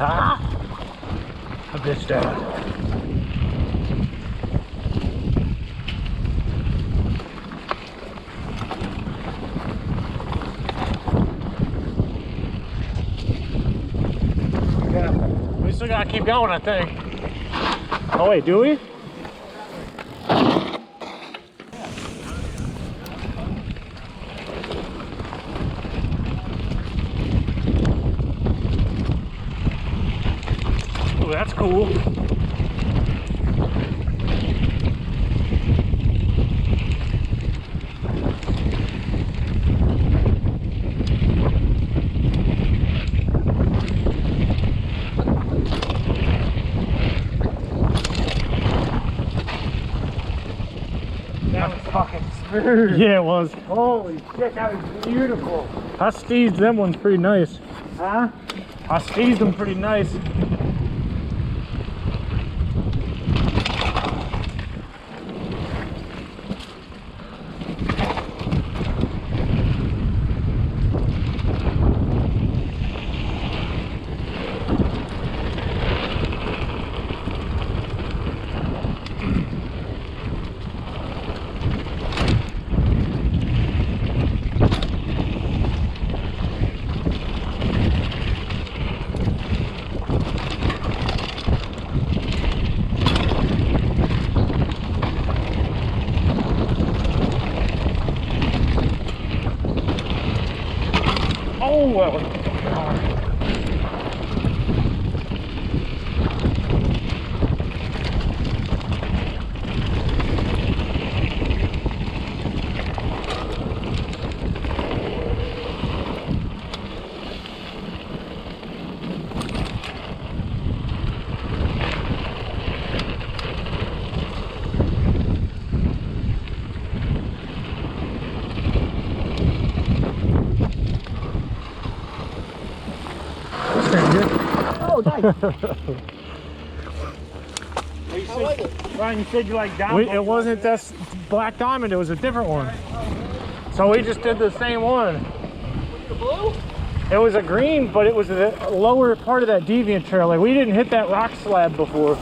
Ah! I bitched that. Yeah, we still gotta keep going, I think. Oh wait, do we? Oh, that's cool. That was fucking smooth. Yeah, it was. Holy shit, that was beautiful. I steezed them ones pretty nice. Huh? I steezed them pretty nice. Oh, well. Oh, nice. Ryan, you said you like diamond. It wasn't that black diamond, it was a different one. So we just did the same one. The blue? It was a green, but it was the lower part of that deviant trail. Like, we didn't hit that rock slab before.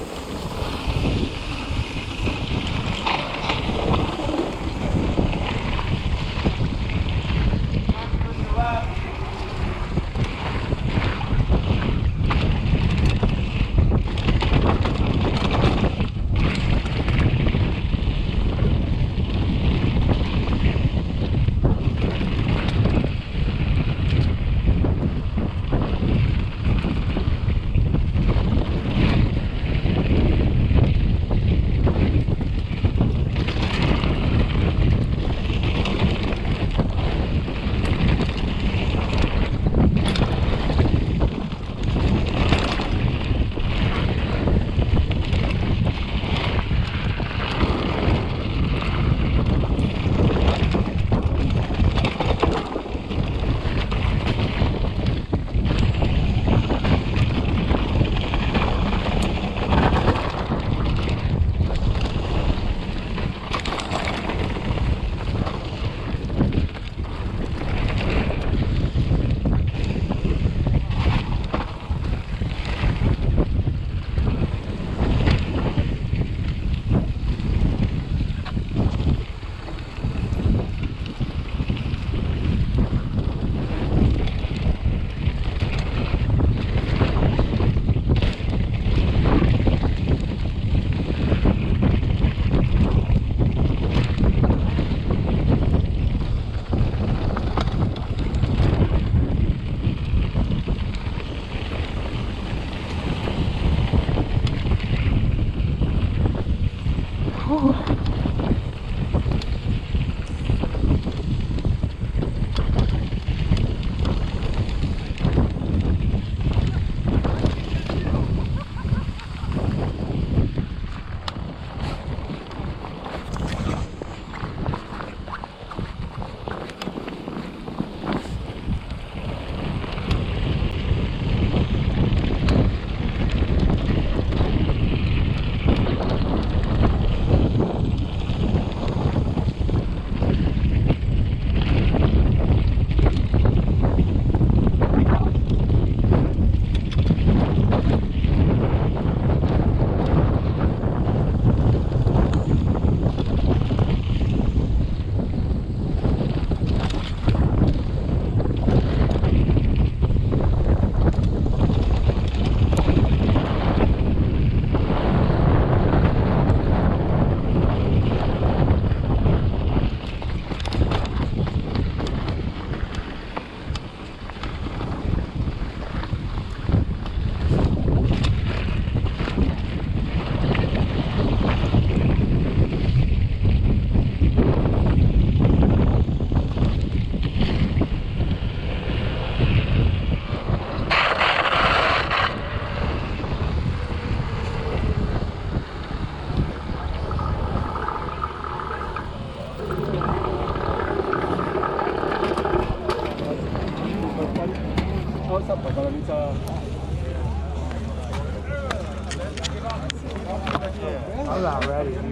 I'm not ready.